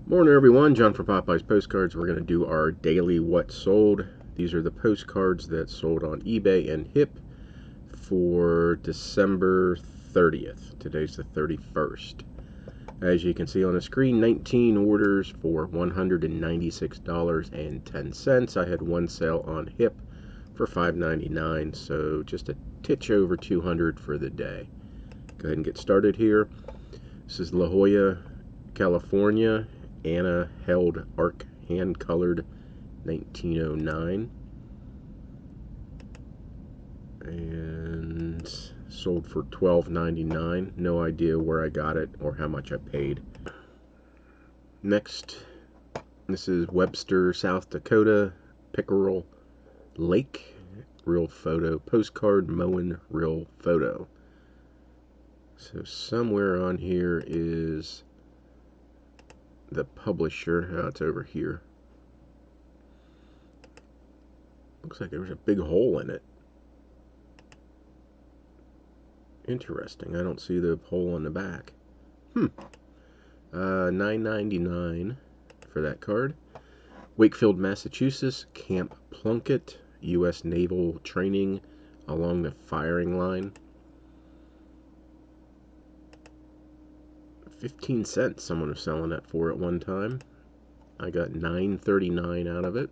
Morning everyone, John from Popeyes Postcards. We're going to do our daily what sold. These are the postcards that sold on eBay and HIP for December 30th. Today's the 31st. As you can see on the screen, 19 orders for $196.10. I had one sale on HIP for $5.99, so just a titch over $200 for the day. Go ahead and get started here. This is La Jolla, California. Anna held arc hand colored 1909 and sold for $12.99. No idea where I got it or how much I paid. Next, this is Webster, South Dakota, Pickerel Lake, real photo, postcard, mowing, real photo. So somewhere on here is the publisher. Oh, it's over here. Looks like there was a big hole in it. Interesting. I don't see the hole in the back. $9.99 for that card. Wakefield, Massachusetts, Camp Plunkett, U.S. Naval training along the firing line. 15 cents someone was selling that for at one time. I got $9.39 out of it.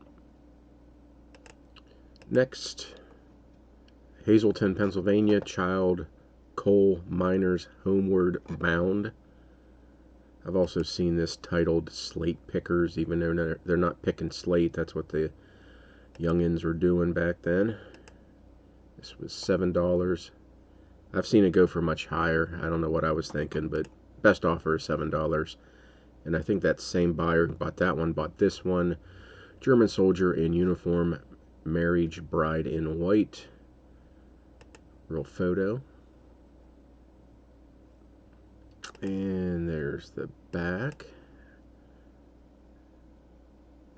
Next, Hazleton, Pennsylvania, child coal miners homeward bound. I've also seen this titled Slate Pickers, even though they're not picking slate. That's what the youngins were doing back then. This was $7. I've seen it go for much higher. I don't know what I was thinking, but best offer is $7. And I think that same buyer who bought that one bought this one. German soldier in uniform, marriage bride in white. Real photo. And there's the back.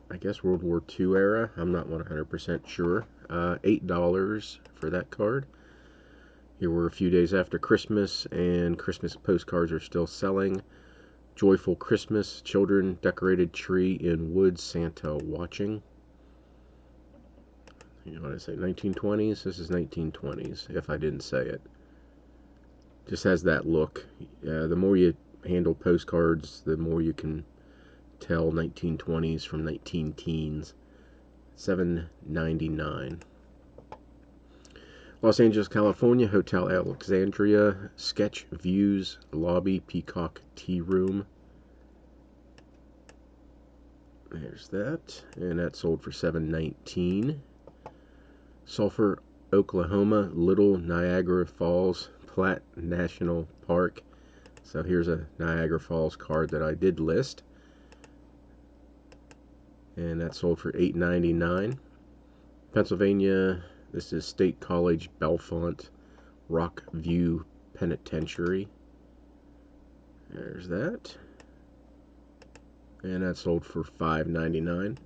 I guess World War II era. I'm not 100% sure. $8 for that card. Here we're a few days after Christmas, and Christmas postcards are still selling. Joyful Christmas, children, decorated tree in woods, Santa watching. You know what I say, 1920s? This is 1920s, if I didn't say it. Just has that look. The more you handle postcards, the more you can tell 1920s from 19 teens. $7.99. Los Angeles, California, Hotel Alexandria, sketch views, lobby, peacock tea room. There's that, and that sold for $7.19. Sulphur, Oklahoma, Little Niagara Falls, Platte National Park. So here's a Niagara Falls card that I did list, and that sold for $8.99. Pennsylvania, this is State College, Bellefonte, Rock View Penitentiary. There's that. And that sold for $5.99.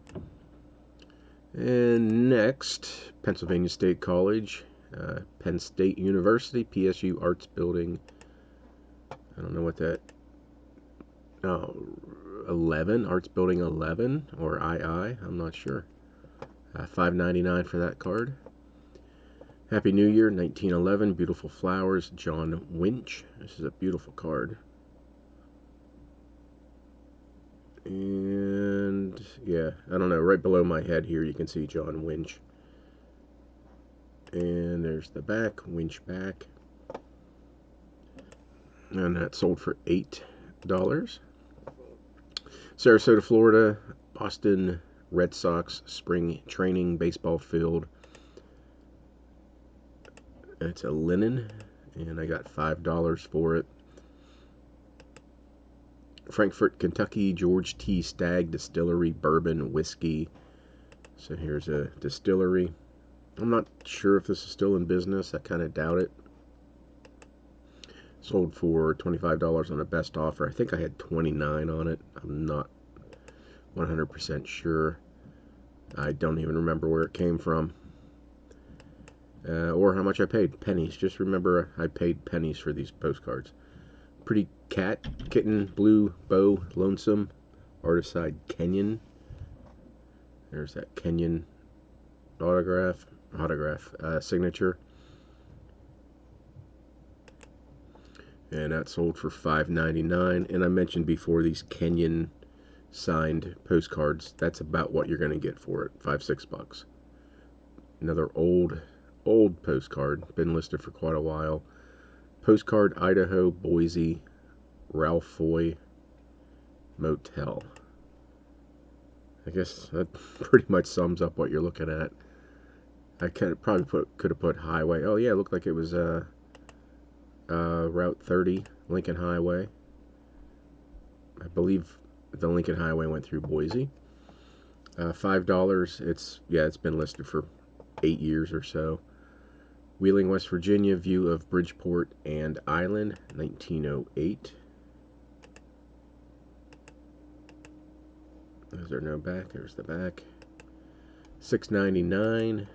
And next, Pennsylvania State College, Penn State University, PSU Arts Building. I don't know what that. Oh, 11, Arts Building 11, or II. I'm not sure. $5.99 for that card. Happy New Year, 1911, Beautiful Flowers, John Winch. This is a beautiful card. And yeah, I don't know, right below my head here you can see John Winch. And there's the back, Winch back. And that sold for $8. Sarasota, Florida, Boston Red Sox spring training baseball field. It's a linen, and I got $5 for it. Frankfort, Kentucky, George T. Stagg Distillery Bourbon Whiskey. So here's a distillery. I'm not sure if this is still in business. I kind of doubt it. Sold for $25 on a best offer. I think I had 29 on it. I'm not 100% sure. I don't even remember where it came from. Or how much I paid. Pennies. Just remember I paid pennies for these postcards. Pretty cat, kitten, blue, bow, lonesome, Artiside Kenyan. There's that Kenyan autograph signature. And that sold for $5.99. And I mentioned before these Kenyan signed postcards. That's about what you're going to get for it. $5-6. Another old postcard. Been listed for quite a while. Postcard, Idaho, Boise, Ralph Foy Motel. I guess that pretty much sums up what you're looking at. I could have put highway. Oh yeah, it looked like it was Route 30, Lincoln Highway. I believe the Lincoln Highway went through Boise. $5. It's been listed for 8 years or so. Wheeling, West Virginia, view of Bridgeport and Island, 1908. Is there no back? There's the back. $6.99.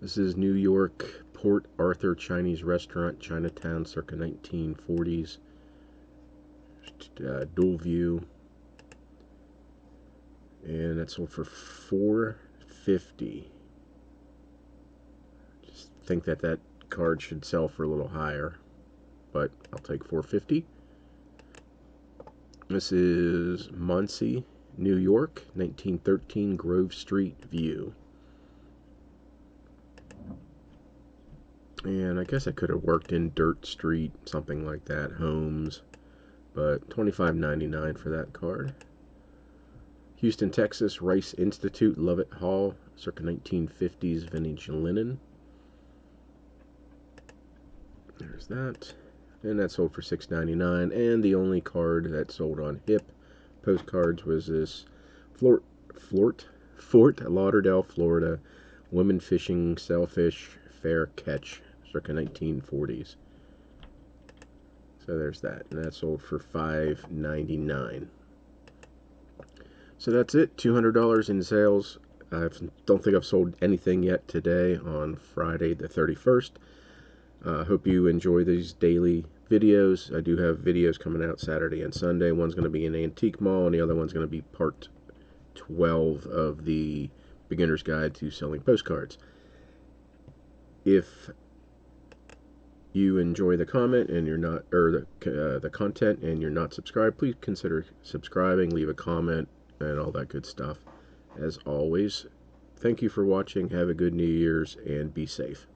This is New York Port Arthur Chinese Restaurant, Chinatown, circa 1940s. Dual view. And that sold for $4.50. Just think that card should sell for a little higher, but I'll take $4.50. This is Muncie, New York, 1913 Grove Street view. And I guess I could have worked in Dirt Street, something like that, Holmes, but $25.99 for that card. Houston, Texas, Rice Institute, Lovett Hall, circa 1950s vintage linen. There's that. And that sold for $6.99. And the only card that sold on HIP Postcards was this Fort Lauderdale, Florida, women fishing sailfish fair catch, circa 1940s. So there's that. And that sold for $5.99. So that's it, $200 in sales. I don't think I've sold anything yet today on Friday the 31st. I hope you enjoy these daily videos. I do have videos coming out Saturday and Sunday. One's going to be an antique mall, and the other one's going to be part 12 of the Beginner's Guide to Selling Postcards. If you enjoy the comment and you're not, or the content, and you're not subscribed, please consider subscribing, leave a comment, and all that good stuff. As always, thank you for watching. Have a good New Year's and be safe.